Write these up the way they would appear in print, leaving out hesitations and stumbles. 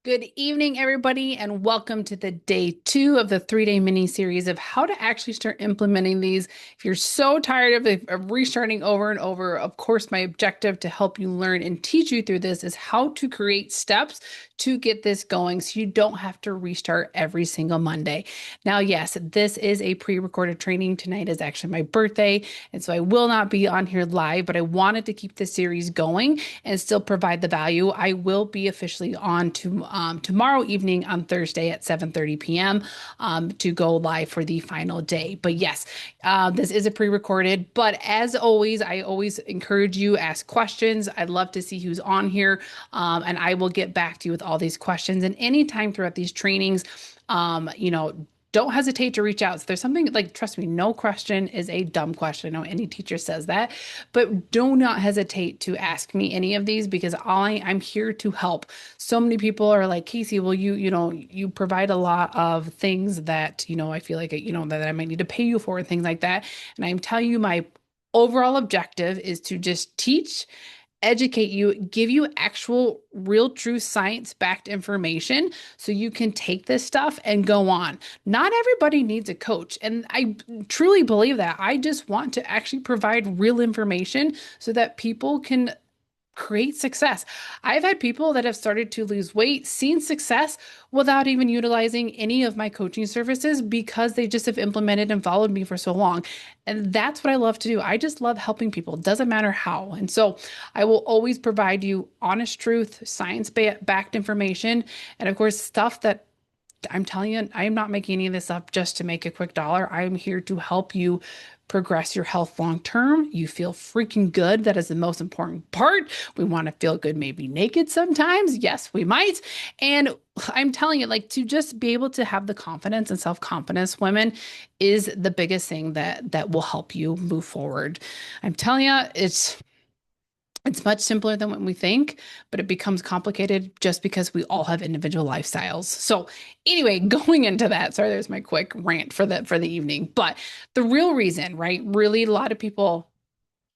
Good evening, everybody, and welcome to the day 2 of the 3-day mini series of how to actually start implementing these. If you're so tired of restarting over and over, of course, my objective to help you learn and teach you through this is how to create steps to get this going so you don't have to restart every single Monday. Now, yes, this is a pre-recorded training. Tonight is actually my birthday, and so I will not be on here live, but I wanted to keep the series going and still provide the value. I will be officially on tomorrow evening on Thursday at 7:30 p.m. To go live for the final day. But yes, this is a pre-recorded. But as always, I always encourage you ask questions. I'd love to see who's on here, and I will get back to you with all these questions. And anytime throughout these trainings, um, you know, don't hesitate to reach out. So there's something like, trust me, no question is a dumb question. I know any teacher says that, but do not hesitate to ask me any of these because I'm here to help. So many people are like, Casey, well, you provide a lot of things that, I feel like, that I might need to pay you for and things like that. And I'm telling you, my overall objective is to just teach, educate you, give you actual, real, true science backed information so you can take this stuff and go on. Not everybody needs a coach. And I truly believe that. I just want to actually provide real information so that people can create success. I've had people that have started to lose weight, seen success without even utilizing any of my coaching services because they just have implemented and followed me for so long. And that's what I love to do. I just love helping people. It doesn't matter how. And so I will always provide you honest truth, science-backed information, and of course, stuff that I'm telling you, I am not making any of this up just to make a quick dollar. I am here to help you progress your health long term. You feel freaking good. That is the most important part. We want to feel good, maybe naked sometimes. Yes, we might. And I'm telling you, like to just be able to have the confidence and self-confidence, women, is the biggest thing that will help you move forward. I'm telling you, it's much simpler than what we think, but it becomes complicated just because we all have individual lifestyles. So anyway, going into that, sorry, there's my quick rant for the evening. But the real reason, right? Really, a lot of people,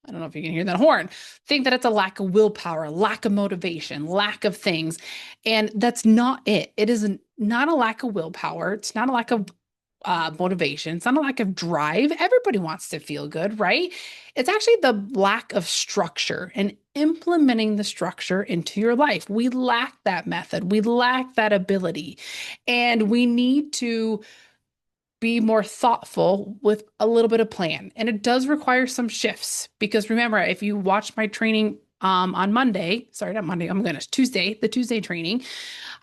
I don't know if you can hear that horn, think that it's a lack of willpower, lack of motivation, lack of things. And that's not it. It is not a lack of willpower. It's not a lack of motivation. It's not a lack of drive. Everybody wants to feel good, right? It's actually the lack of structure and implementing the structure into your life. We lack that method. We lack that ability. And we need to be more thoughtful with a little bit of plan. And it does require some shifts because remember, if you watch my training on Monday, sorry, not Monday, I'm gonna Tuesday, the Tuesday training,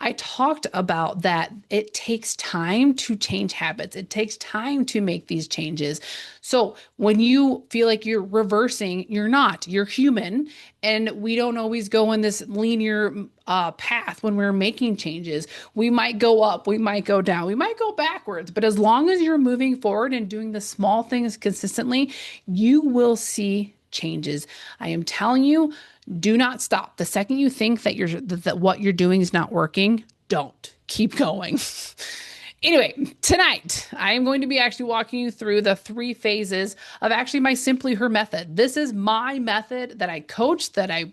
I talked about that it takes time to change habits. It takes time to make these changes. So when you feel like you're reversing, you're not. You're human, and we don't always go in this linear path when we're making changes. We might go up, we might go down, we might go backwards. But as long as you're moving forward and doing the small things consistently, you will see changes. I am telling you, do not stop. The second you think that what you're doing is not working, don't. Keep going. Anyway, tonight I am going to be actually walking you through the 3 phases of actually my SimplyHer method. This is my method that I coach, that I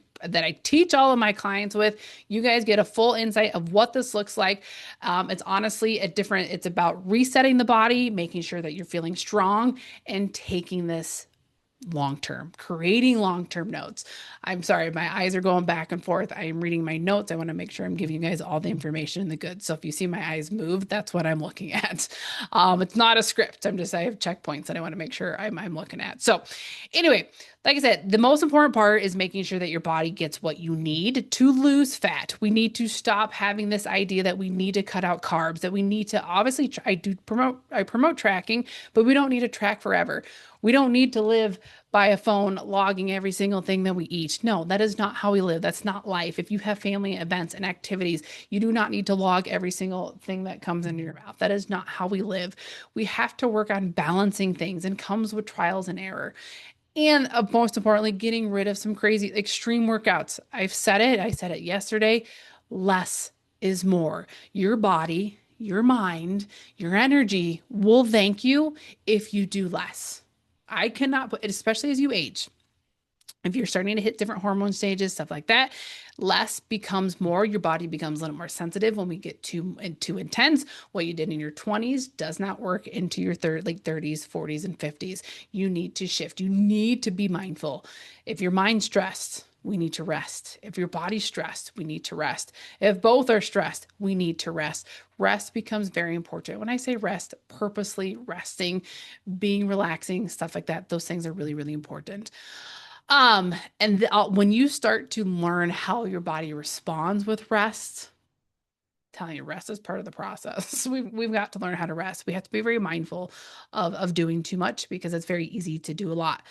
teach all of my clients with. You guys get a full insight of what this looks like. It's honestly it's about resetting the body, making sure that you're feeling strong, and taking this long term, creating long term notes. I'm sorry, my eyes are going back and forth. I am reading my notes. I want to make sure I'm giving you guys all the information in the good. So if you see my eyes move, that's what I'm looking at. It's not a script. I have checkpoints that I want to make sure I'm looking at. So anyway, like I said, the most important part is making sure that your body gets what you need to lose fat. We need to stop having this idea that we need to cut out carbs, that we need to obviously, I promote tracking, but we don't need to track forever. We don't need to live by a phone logging every single thing that we eat. No, that is not how we live. That's not life. If you have family events and activities, you do not need to log every single thing that comes into your mouth. That is not how we live. We have to work on balancing things and comes with trials and error. And most importantly, getting rid of some crazy extreme workouts. I've said it. I said it yesterday. Less is more. Your body, your mind, your energy will thank you if you do less. I cannot put, especially as you age, If you're starting to hit different hormone stages, stuff like that, less becomes more. Your body becomes a little more sensitive when we get too intense. What you did in your 20s does not work into your like 30s, 40s, and 50s. You need to shift. You need to be mindful. If your mind's stressed, we need to rest. If your body's stressed, we need to rest. If both are stressed, we need to rest. Rest becomes very important. When I say rest, purposely resting, being relaxing, stuff like that, those things are really, really important. When you start to learn how your body responds with rest, telling you rest is part of the process. We've got to learn how to rest. We have to be very mindful of doing too much because it's very easy to do a lot.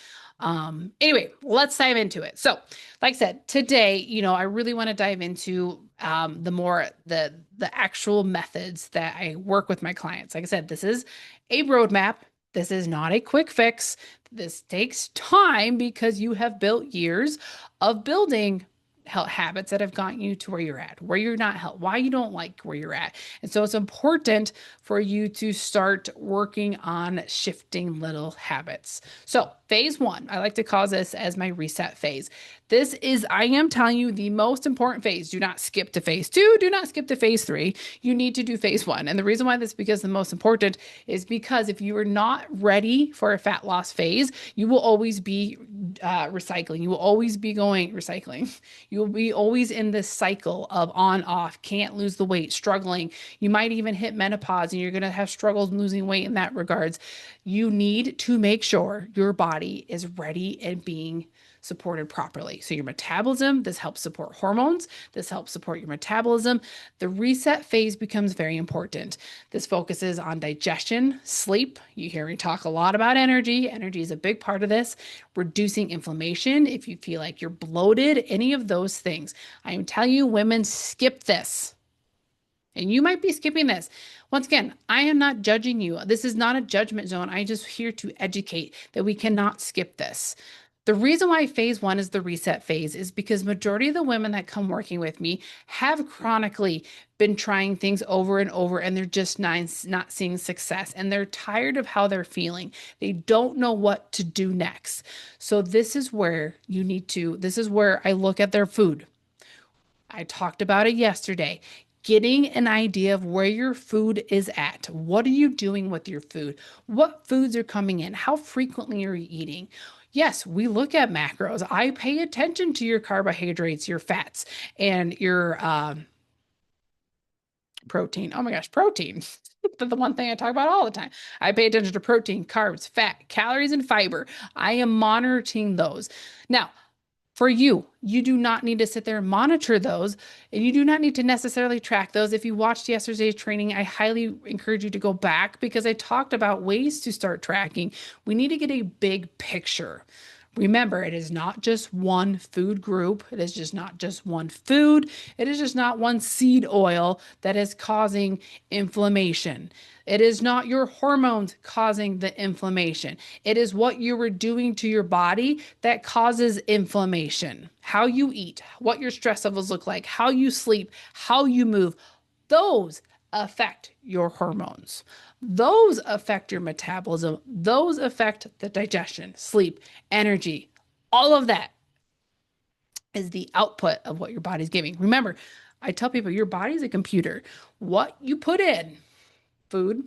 Anyway, let's dive into it. So, like I said, today, I really want to dive into the actual methods that I work with my clients. Like I said, this is a roadmap. This is not a quick fix. This takes time because you have built years of building health habits that have gotten you to where you're at, where you're not health, why you don't like where you're at. And so it's important for you to start working on shifting little habits. So phase one, I like to call this as my reset phase. This is, I am telling you, the most important phase. Do not skip to phase two. Do not skip to phase three. You need to do phase one. And the reason why this is because the most important is because if you are not ready for a fat loss phase, you will always be recycling. You will always be going recycling. You will be always in this cycle of on, off, can't lose the weight, struggling. You might even hit menopause and you're going to have struggles losing weight in that regards. You need to make sure your body is ready and being supported properly. So your metabolism, this helps support hormones. This helps support your metabolism. The reset phase becomes very important. This focuses on digestion, sleep. You hear me talk a lot about energy. Energy is a big part of this. Reducing inflammation. If you feel like you're bloated, any of those things. I am telling you, women, skip this. And you might be skipping this. Once again, I am not judging you. This is not a judgment zone. I'm just here to educate that we cannot skip this. The reason why phase one is the reset phase is because majority of the women that come working with me have chronically been trying things over and over and they're just not seeing success and they're tired of how they're feeling. They don't know what to do next. So this is where this is where I look at their food. I talked about it yesterday. Getting an idea of where your food is at. What are you doing with your food? What foods are coming in? How frequently are you eating? Yes, we look at macros. I pay attention to your carbohydrates, your fats, and your protein. Oh my gosh, protein. The one thing I talk about all the time. I pay attention to protein, carbs, fat, calories, and fiber. I am monitoring those. Now, for you, you do not need to sit there and monitor those, and you do not need to necessarily track those. If you watched yesterday's training, I highly encourage you to go back because I talked about ways to start tracking. We need to get a big picture. Remember, it is not just one food group. It is just not just one food. It is just not one seed oil that is causing inflammation. It is not your hormones causing the inflammation. It is what you were doing to your body that causes inflammation. How you eat, what your stress levels look like, how you sleep, how you move, those affect your hormones. Those affect your metabolism. Those affect the digestion, sleep, energy. All of that is the output of what your body's giving. Remember, I tell people your body's a computer. What you put in, food,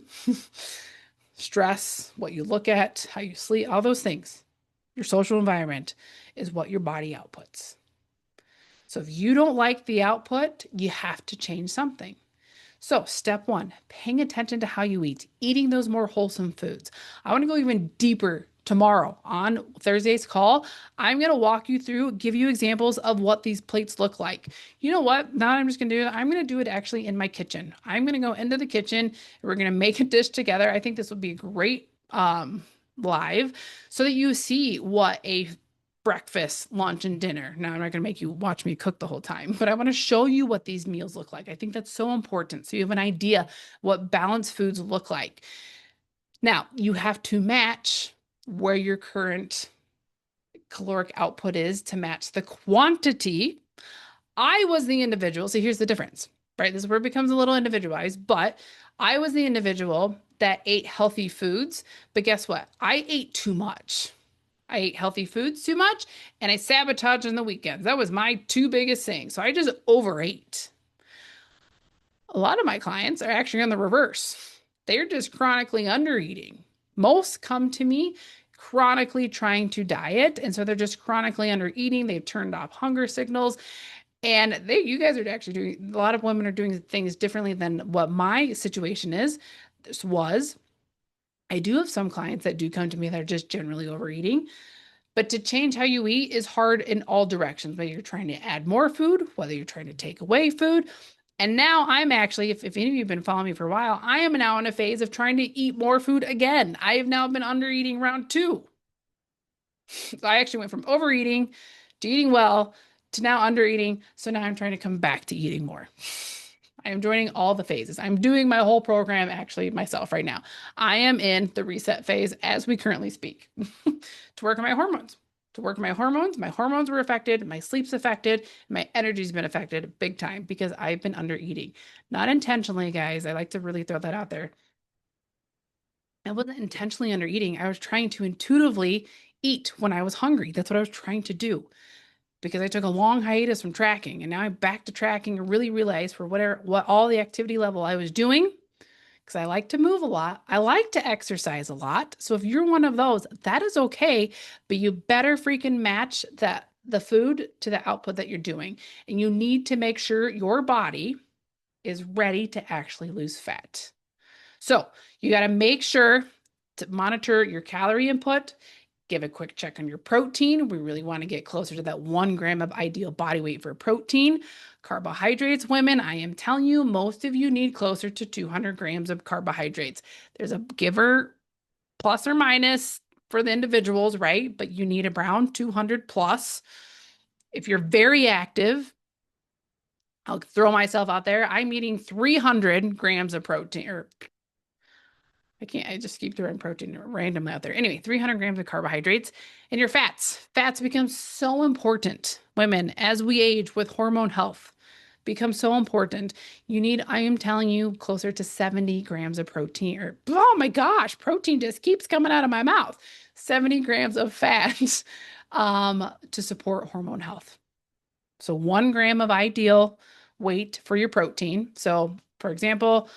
stress, what you look at, how you sleep, all those things, your social environment is what your body outputs. So if you don't like the output, you have to change something. So step one, paying attention to how you eat, eating those more wholesome foods. I want to go even deeper tomorrow on Thursday's call. I'm going to walk you through, give you examples of what these plates look like. You know what? Now I'm just going to do it. I'm going to do it actually in my kitchen. I'm going to go into the kitchen and we're going to make a dish together. I think this would be a great live so that you see what a breakfast, lunch, and dinner. Now, I'm not going to make you watch me cook the whole time, but I want to show you what these meals look like. I think that's so important. So you have an idea what balanced foods look like. Now, you have to match where your current caloric output is to match the quantity. I was the individual. So here's the difference, right? This is where it becomes a little individualized, but I was the individual that ate healthy foods. But guess what? I ate too much. I ate healthy foods too much, and I sabotaged on the weekends. That was my two biggest things. So I just overate. A lot of my clients are actually on the reverse. They're just chronically undereating. Most come to me chronically trying to diet, and so they're just chronically undereating. They've turned off hunger signals, and you guys are actually doing, a lot of women are doing things differently than what my situation is. This was, I do have some clients that do come to me that are just generally overeating, but to change how you eat is hard in all directions, whether you're trying to add more food, whether you're trying to take away food. And now I'm actually, if any of you have been following me for a while, I am now in a phase of trying to eat more food again. I have now been under eating round two. So I actually went from overeating to eating well to now under eating. So now I'm trying to come back to eating more. I am joining all the phases. I'm doing my whole program actually myself right now. I am in the reset phase as we currently speak to work on my hormones. To work on my hormones. My hormones were affected, my sleep's affected, my energy's been affected big time because I've been under eating. Not intentionally, guys. I like to really throw that out there. I wasn't intentionally under eating. I was trying to intuitively eat when I was hungry. That's what I was trying to do because I took a long hiatus from tracking and now I'm back to tracking and really realized for what all the activity level I was doing, because I like to move a lot. I like to exercise a lot. So if you're one of those, that is okay, but you better freaking match the food to the output that you're doing. And you need to make sure your body is ready to actually lose fat. So you got to make sure to monitor your calorie input. Give a quick check on your protein. We really want to get closer to that 1 gram of ideal body weight for protein. Carbohydrates, women, I am telling you, most of you need closer to 200 grams of carbohydrates. There's a giver plus or minus for the individuals, right? But you need around 200 plus. If you're very active, I'll throw myself out there. I'm eating 300 grams of protein, or I just keep throwing protein randomly out there. Anyway, 300 grams of carbohydrates and your fats. Fats become so important, women, as we age with hormone health, become so important. You need, I am telling you, closer to 70 grams of protein, or oh my gosh, protein just keeps coming out of my mouth. 70 grams of fats to support hormone health. So 1 gram of ideal weight for your protein. So, for example,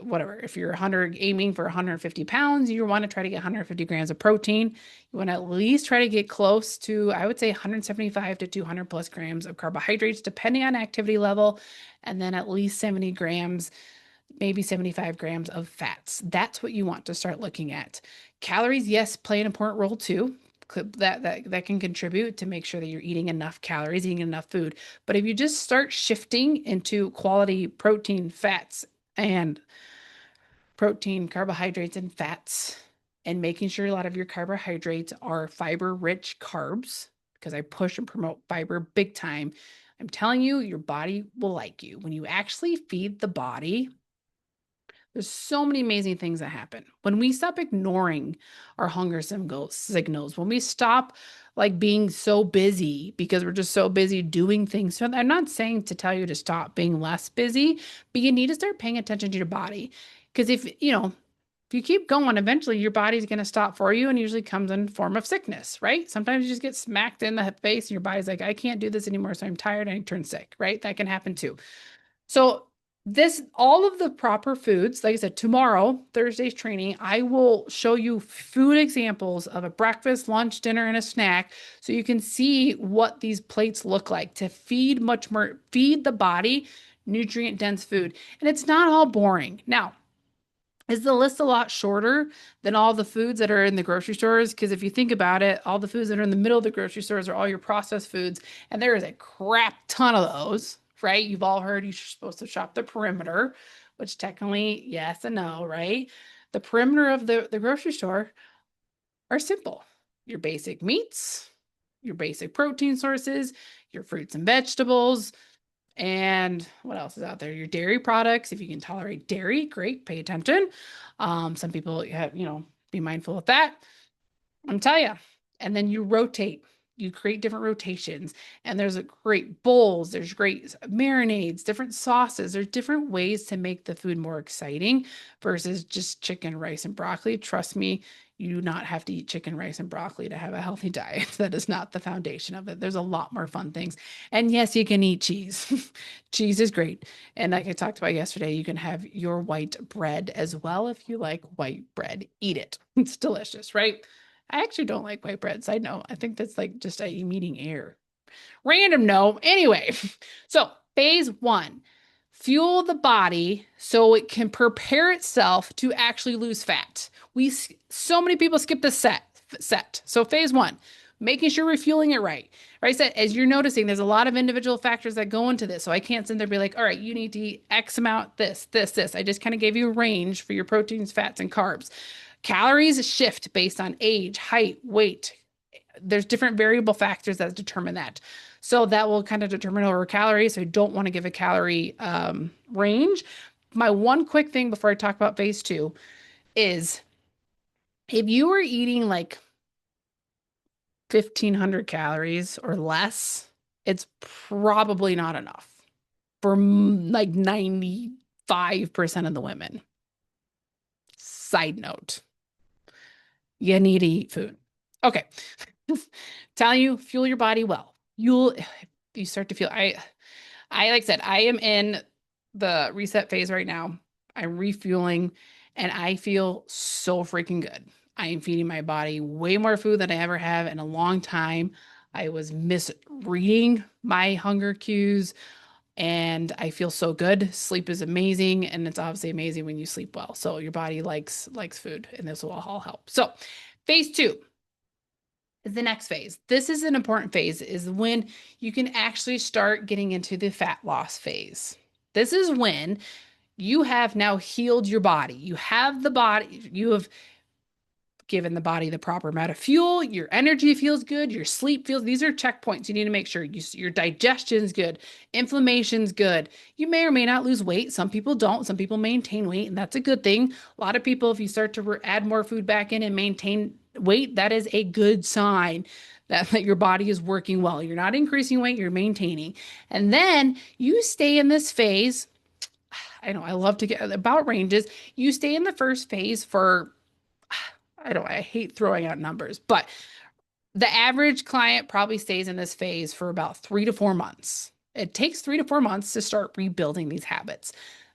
whatever, if you're aiming for 150 pounds, you want to try to get 150 grams of protein. You want to at least try to get close to, I would say, 175 to 200 plus grams of carbohydrates, depending on activity level, and then at least 70 grams, maybe 75 grams of fats. That's what you want to start looking at. Calories, yes, play an important role too. That can contribute to make sure that you're eating enough calories, eating enough food. But if you just start shifting into quality protein, fats, and protein, carbohydrates, and fats, and making sure a lot of your carbohydrates are fiber-rich carbs, because I push and promote fiber big time. I'm telling you, your body will like you. When you actually feed the body, there's so many amazing things that happen. When we stop ignoring our hunger signals, when we stop like being so busy because we're just so busy doing things. So I'm not saying to tell you to stop being less busy, but you need to start paying attention to your body. Because if you keep going, eventually your body's going to stop for you, and usually comes in form of sickness, right? Sometimes you just get smacked in the face and your body's like, I can't do this anymore, so I'm tired and I turn sick, right? That can happen too. So all of the proper foods, like I said, tomorrow, Thursday's training, I will show you food examples of a breakfast, lunch, dinner, and a snack so you can see what these plates look like to feed the body nutrient dense food. And it's not all boring. Now, is the list a lot shorter than all the foods that are in the grocery stores? Because if you think about it, all the foods that are in the middle of the grocery stores are all your processed foods, and there is a crap ton of those, right? You've all heard you're supposed to shop the perimeter, which technically, yes and no, right? The perimeter of the grocery store are simple. Your basic meats, your basic protein sources, your fruits and vegetables, and what else is out there? Your dairy products. If you can tolerate dairy, great, pay attention. Some people have, be mindful of that. I'm telling you. And then you rotate. You create different rotations. And there's great bowls. There's great marinades, different sauces. There's different ways to make the food more exciting versus just chicken, rice, and broccoli. Trust me, You do not have to eat chicken, rice, and broccoli to have a healthy diet. That is not the foundation of it. There's a lot more fun things. And yes, you can eat cheese. Cheese is great. And like I talked about yesterday, you can have your white bread as well if you like white bread. Eat it. It's delicious, right? I actually don't like white bread. Side note, I think that's like just I'm eating air. Random no. Anyway, so phase one, fuel the body so it can prepare itself to actually lose fat. So many people skip the set. So phase one, making sure we're fueling it right. Right. So as you're noticing, there's a lot of individual factors that go into this. So I can't sit there and be like, all right, you need to eat X amount, this. I just kind of gave you a range for your proteins, fats, and carbs. Calories shift based on age, height, weight. There's different variable factors that determine that. So that will kind of determine our calories. So I don't want to give a calorie range. My one quick thing before I talk about phase two is if you are eating like 1,500 calories or less, it's probably not enough for like 95% of the women. Side note, you need to eat food. Okay. Telling you, fuel your body well. You start to feel, like I said, I am in the reset phase right now. I'm refueling and I feel so freaking good. I am feeding my body way more food than I ever have in a long time. I was misreading my hunger cues and I feel so good. Sleep is amazing and it's obviously amazing when you sleep well. So your body likes food and this will all help. So, phase two is the next phase. This is an important phase, is when you can actually start getting into the fat loss phase. This is when you have now healed your body. You have the body, you have given the body the proper amount of fuel, your energy feels good, your sleep feels, these are checkpoints. You need to make sure your digestion's good, inflammation's good. You may or may not lose weight. Some people don't. Some people maintain weight, and that's a good thing. A lot of people, if you start to add more food back in and maintain weight, that is a good sign that your body is working well. You're not increasing weight, you're maintaining. And then you stay in this phase. I know I love to get about ranges. You stay in the first phase for I hate throwing out numbers, but the average client probably stays in this phase for about 3 to 4 months. It takes 3 to 4 months to start rebuilding these habits.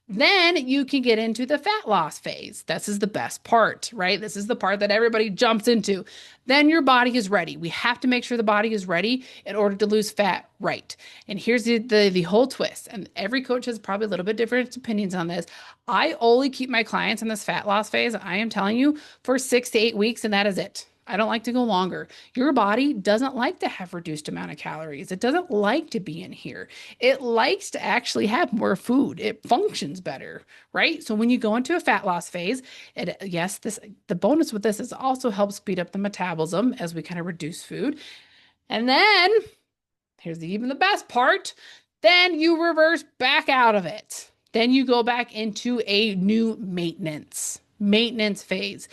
Then you can get into the fat loss phase. This is the best part, right? This is the part that everybody jumps into. Then your body is ready. We have to make sure the body is ready in order to lose fat right. And here's the whole twist. And every coach has probably a little bit different opinions on this. I only keep my clients in this fat loss phase, I am telling you, for 6 to 8 weeks, and that is it. I don't like to go longer. Your body doesn't like to have reduced amount of calories. It doesn't like to be in here. It likes to actually have more food. It functions better, right? So when you go into a fat loss phase, the bonus with this is also helps speed up the metabolism as we kind of reduce food. And then here's even the best part. Then you reverse back out of it. Then you go back into a new maintenance phase.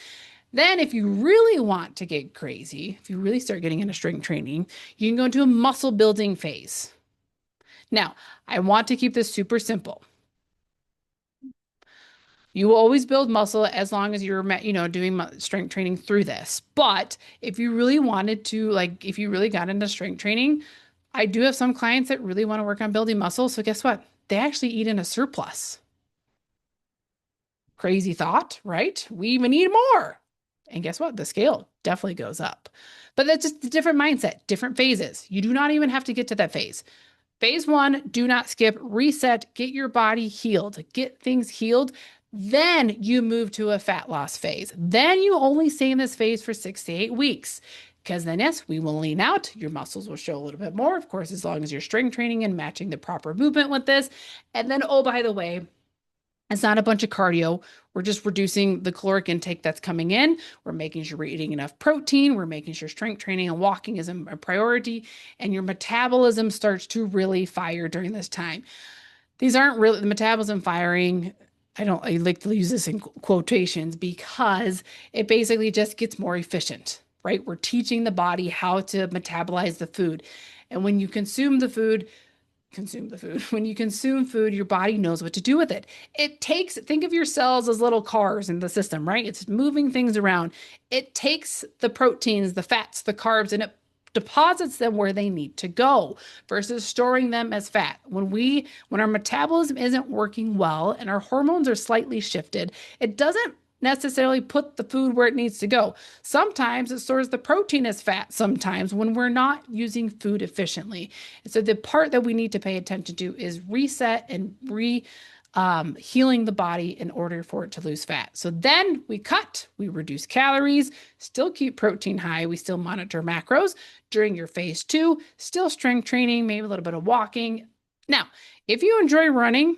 Then if you really want to get crazy, if you really start getting into strength training, you can go into a muscle building phase. Now, I want to keep this super simple. You will always build muscle as long as you're, doing strength training through this. But if you really wanted to, if you really got into strength training, I do have some clients that really want to work on building muscle. So guess what? They actually eat in a surplus. Crazy thought, right? We even need more. And guess what? The scale definitely goes up. But that's just a different mindset, different phases. You do not even have to get to that phase. Phase one, do not skip, reset, get your body healed, get things healed. Then you move to a fat loss phase. Then you only stay in this phase for 6 to 8 weeks. Because then, yes, we will lean out. Your muscles will show a little bit more, of course, as long as you're strength training and matching the proper movement with this. And then, oh, by the way, it's not a bunch of cardio. We're just reducing the caloric intake that's coming in. We're making sure we're eating enough protein. We're making sure strength training and walking is a priority. And your metabolism starts to really fire during this time. These aren't really the metabolism firing. I like to use this in quotations because it basically just gets more efficient, right? We're teaching the body how to metabolize the food. And when you consume the food, consume the food. When you consume food, your body knows what to do with it. Think of your cells as little cars in the system, right? It's moving things around. It takes the proteins, the fats, the carbs, and it deposits them where they need to go versus storing them as fat. When our metabolism isn't working well and our hormones are slightly shifted, it doesn't necessarily put the food where it needs to go. Sometimes it stores the protein as fat, sometimes when we're not using food efficiently. And so the part that we need to pay attention to is reset and healing the body in order for it to lose fat. So then we reduce calories, still keep protein high, we still monitor macros during your phase two, still strength training, maybe a little bit of walking. Now, if you enjoy running,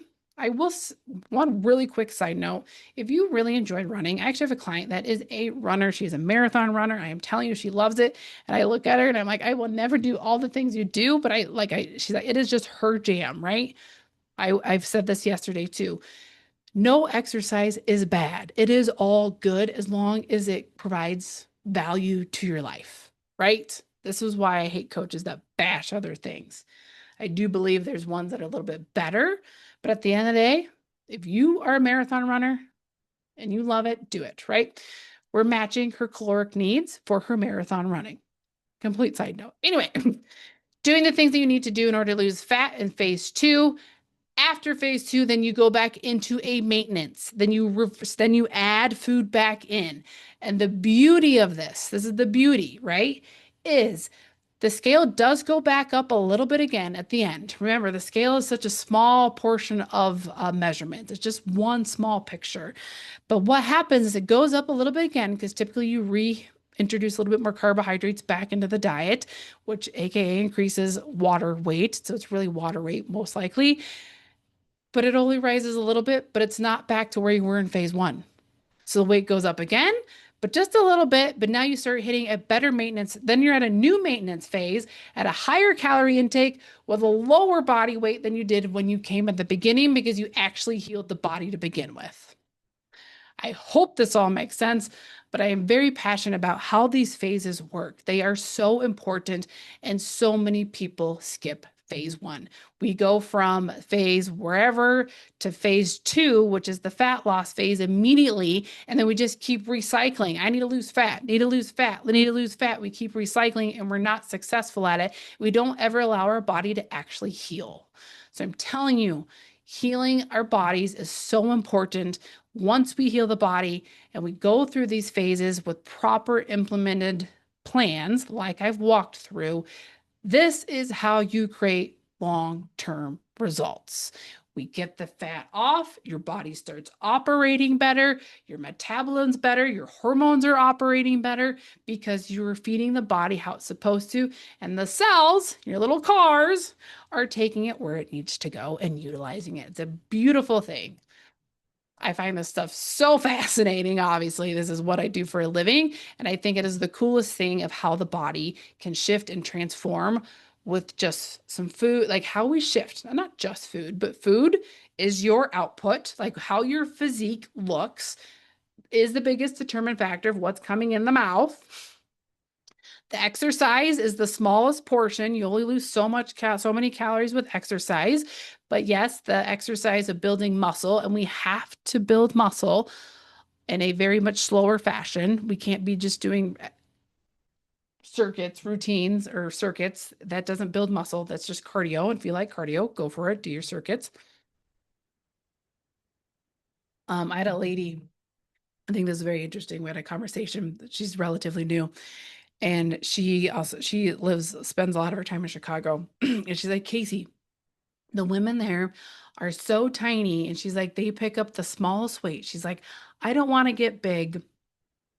one really quick side note. If you really enjoy running, I actually have a client that is a runner. She's a marathon runner. I am telling you, she loves it. And I look at her and I'm like, I will never do all the things you do, but she's like, it is just her jam, right? I've said this yesterday too. No exercise is bad. It is all good as long as it provides value to your life, right? This is why I hate coaches that bash other things. I do believe there's ones that are a little bit better, but at the end of the day, if you are a marathon runner and you love it, do it, right? We're matching her caloric needs for her marathon running. Complete side note. Anyway, doing the things that you need to do in order to lose fat in phase two. After phase two, then you go back into a maintenance. Then you add food back in. And the beauty of this is the beauty, right? Is the scale does go back up a little bit again at the end. Remember, the scale is such a small portion of measurement. It's just one small picture. But what happens is it goes up a little bit again because typically you reintroduce a little bit more carbohydrates back into the diet, which AKA increases water weight. So it's really water weight most likely. But it only rises a little bit, but it's not back to where you were in phase one. So the weight goes up again, but just a little bit. But now you start hitting a better maintenance. Then you're at a new maintenance phase at a higher calorie intake with a lower body weight than you did when you came at the beginning because you actually healed the body to begin with. I hope this all makes sense, but I am very passionate about how these phases work. They are so important, and so many people skip phase one. We go from phase wherever to phase two, which is the fat loss phase immediately. And then we just keep recycling. I need to lose fat, need to lose fat, need to lose fat. We keep recycling and we're not successful at it. We don't ever allow our body to actually heal. So I'm telling you, healing our bodies is so important. Once we heal the body and we go through these phases with proper implemented plans, like I've walked through, this is how you create long-term results. We get the fat off, your body starts operating better, your metabolism's better, your hormones are operating better because you are feeding the body how it's supposed to, and the cells, your little cars, are taking it where it needs to go and utilizing it. It's a beautiful thing. I find this stuff so fascinating. Obviously, this is what I do for a living. And I think it is the coolest thing of how the body can shift and transform with just some food, like how we shift, not just food, but food is your output, like how your physique looks is the biggest determinant factor of what's coming in the mouth. The exercise is the smallest portion. You only lose so many calories with exercise. But yes, the exercise of building muscle, and we have to build muscle in a very much slower fashion. We can't be just doing routines or circuits. That doesn't build muscle. That's just cardio. And if you like cardio, go for it. Do your circuits. I had a lady, I think this is very interesting. We had a conversation. She's relatively new. And she spends a lot of her time in Chicago. And she's like, Casey, the women there are so tiny. And she's like, they pick up the smallest weight. She's like, I don't want to get big.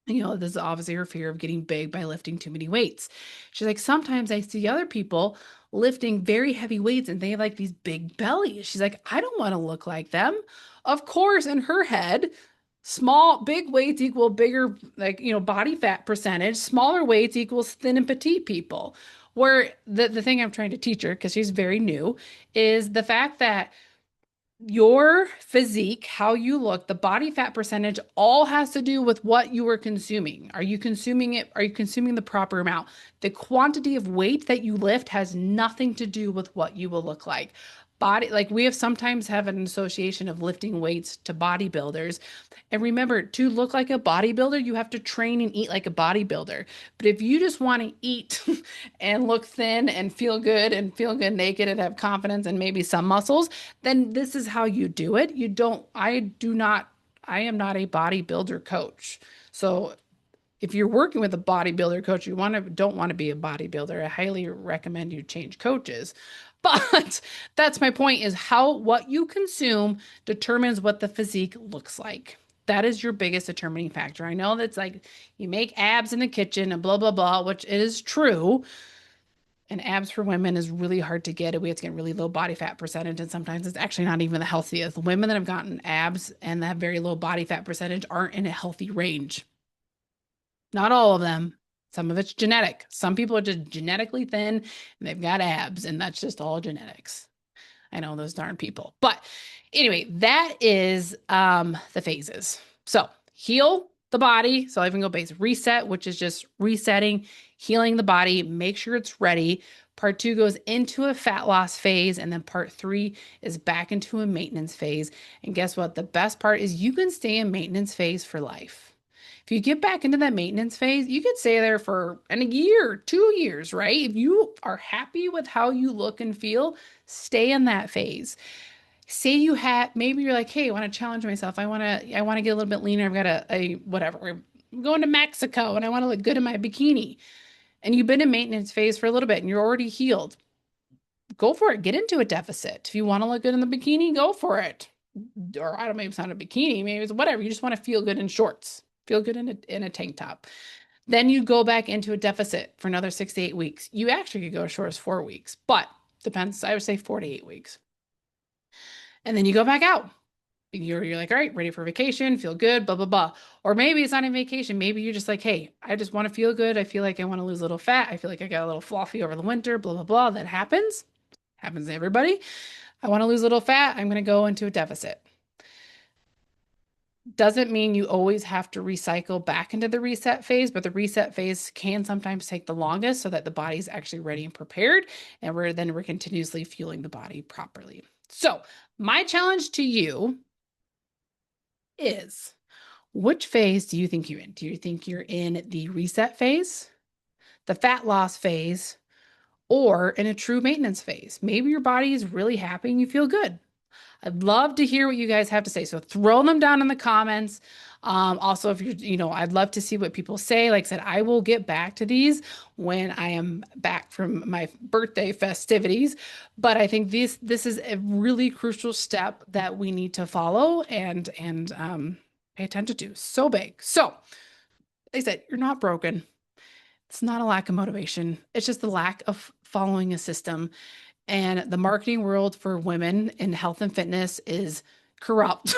This is obviously her fear of getting big by lifting too many weights. She's like, sometimes I see other people lifting very heavy weights and they have like these big bellies. She's like, I don't want to look like them. Of course, in her head, big weights equal bigger, body fat percentage. Smaller weights equals thin and petite people. Where the thing I'm trying to teach her, because she's very new, is the fact that Your physique, how you look, the body fat percentage all has to do with what you are consuming. Are you consuming it? Are you consuming the proper amount? The quantity of weight that you lift has nothing to do with what you will look like. Body, like we have sometimes have an association of lifting weights to bodybuilders. And remember, to look like a bodybuilder, you have to train and eat like a bodybuilder. But if you just want to eat and look thin and feel good naked and have confidence and maybe some muscles, then this is how you do it. You don't, I do not, I am not a bodybuilder coach. So if you're working with a bodybuilder coach, don't want to be a bodybuilder. I highly recommend you change coaches. But that's my point is what you consume determines what the physique looks like. That is your biggest determining factor. I know that's like you make abs in the kitchen and blah, blah, blah, which is true. And abs for women is really hard to get. We have to get really low body fat percentage. And sometimes it's actually not even the healthiest. Women that have gotten abs and that have very low body fat percentage aren't in a healthy range. Not all of them. Some of it's genetic. Some people are just genetically thin and they've got abs, and that's just all genetics. I know those darn people. But anyway, that is the phases. So heal the body. So I even go base reset, which is just resetting, healing the body, make sure it's ready. Part 2 goes into a fat loss phase, and then part 3 is back into a maintenance phase. And guess what? The best part is you can stay in maintenance phase for life. If you get back into that maintenance phase, you could stay there for a year, 2 years, right? If you are happy with how you look and feel, stay in that phase. Say you have, maybe you're like, hey, I want to challenge myself. I want to get a little bit leaner. I've got a whatever. I'm going to Mexico and I want to look good in my bikini. And you've been in maintenance phase for a little bit and you're already healed. Go for it. Get into a deficit. If you want to look good in the bikini, go for it. Or I don't know, maybe it's not a bikini, maybe it's whatever. You just want to feel good in shorts, feel good in a tank top. Then you go back into a deficit for another 6 to 8 weeks. You actually could go as short as 4 weeks, but depends. I would say 4 to 8 weeks. And then you go back out. You're like, all right, ready for vacation, feel good, blah, blah, blah. Or maybe it's not a vacation. Maybe you're just like, hey, I just want to feel good. I feel like I want to lose a little fat. I feel like I got a little fluffy over the winter, blah, blah, blah. That happens. Happens to everybody. I want to lose a little fat. I'm going to go into a deficit. Doesn't mean you always have to recycle back into the reset phase, but the reset phase can sometimes take the longest so that the body's actually ready and prepared. And we're continuously fueling the body properly. So my challenge to you is, which phase do you think you're in? Do you think you're in the reset phase, the fat loss phase, or in a true maintenance phase? Maybe your body is really happy and you feel good. I'd love to hear what you guys have to say. So throw them down in the comments. Also, if I'd love to see what people say. Like I said, I will get back to these when I am back from my birthday festivities. But I think this is a really crucial step that we need to follow and pay attention to. So big. So, like I said, you're not broken. It's not a lack of motivation. It's just the lack of following a system. And the marketing world for women in health and fitness is corrupt.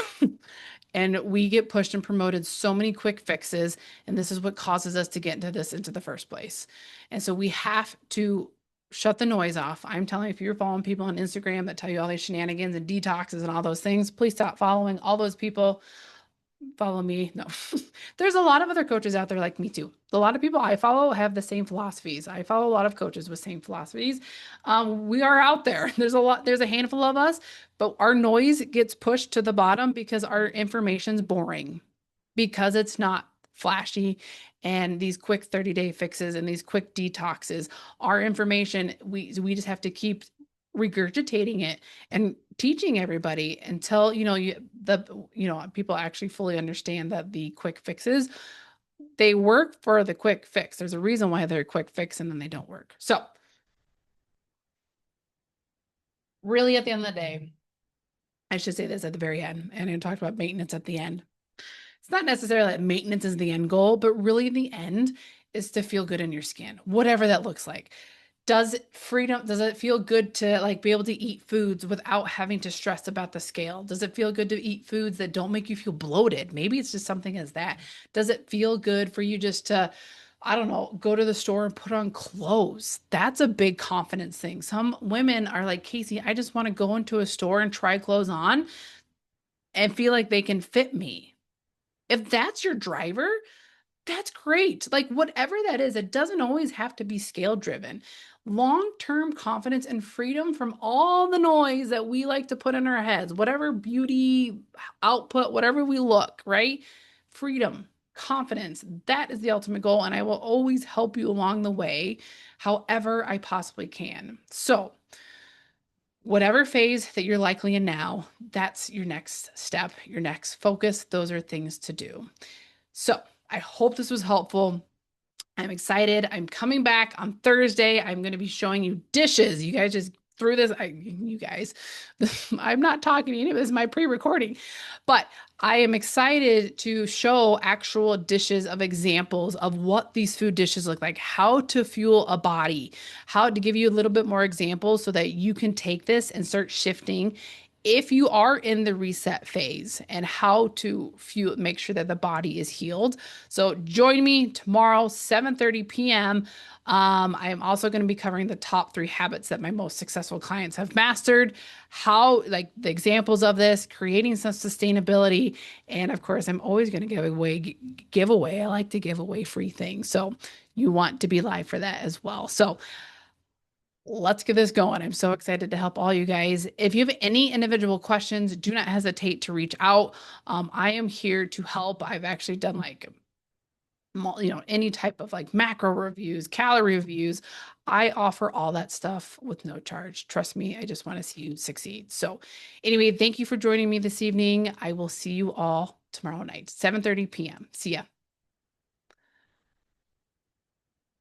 And we get pushed and promoted so many quick fixes. And this is what causes us to get into the first place. And so we have to shut the noise off. I'm telling you, if you're following people on Instagram that tell you all these shenanigans and detoxes and all those things, please stop following all those people. Follow me. No, there's a lot of other coaches out there like me too. A lot of people I follow have the same philosophies. I follow a lot of coaches with same philosophies. We are out there. There's a handful of us, but our noise gets pushed to the bottom because our information's boring, because it's not flashy and these quick 30-day fixes and these quick detoxes. Our information, we just have to keep regurgitating it and teaching everybody until people actually fully understand that the quick fixes, they work for the quick fix. There's a reason why they're a quick fix and then they don't work. So really at the end of the day, I should say this at the very end, and I talked about maintenance at the end. It's not necessarily that maintenance is the end goal, but really the end is to feel good in your skin, whatever that looks like. Does it feel good to be able to eat foods without having to stress about the scale? Does it feel good to eat foods that don't make you feel bloated? Maybe it's just something as that. Does it feel good for you just to I don't know, go to the store and put on clothes. That's a big confidence thing. Some women are like, Casey, I just want to go into a store and try clothes on and feel like they can fit me. If that's your driver, that's great. Like, whatever that is, it doesn't always have to be scale driven. Long-term confidence and freedom from all the noise that we like to put in our heads, whatever beauty output, whatever we look, right? Freedom, confidence, that is the ultimate goal. And I will always help you along the way, however I possibly can. So, whatever phase that you're likely in now, that's your next step, your next focus. Those are things to do. So, I hope this was helpful. I'm excited. I'm coming back on Thursday. I'm going to be showing you dishes. You guys just threw this. You guys, I'm not talking to you. This is my pre-recording, but I am excited to show actual dishes of examples of what these food dishes look like, how to fuel a body, how to give you a little bit more examples so that you can take this and start shifting if you are in the reset phase and how to fuel, make sure that the body is healed. So join me tomorrow, 7:30 p.m. I am also going to be covering the top 3 habits that my most successful clients have mastered, how, like the examples of this, creating some sustainability. And of course, I'm always going to giveaway. I like to give away free things. So you want to be live for that as well. So let's get this going. I'm so excited to help all you guys. If you have any individual questions, do not hesitate to reach out. I am here to help. I've actually done like, any type of like macro reviews, calorie reviews. I offer all that stuff with no charge. Trust me, I just want to see you succeed. So anyway, thank you for joining me this evening. I will see you all tomorrow night, 7:30 p.m. See ya.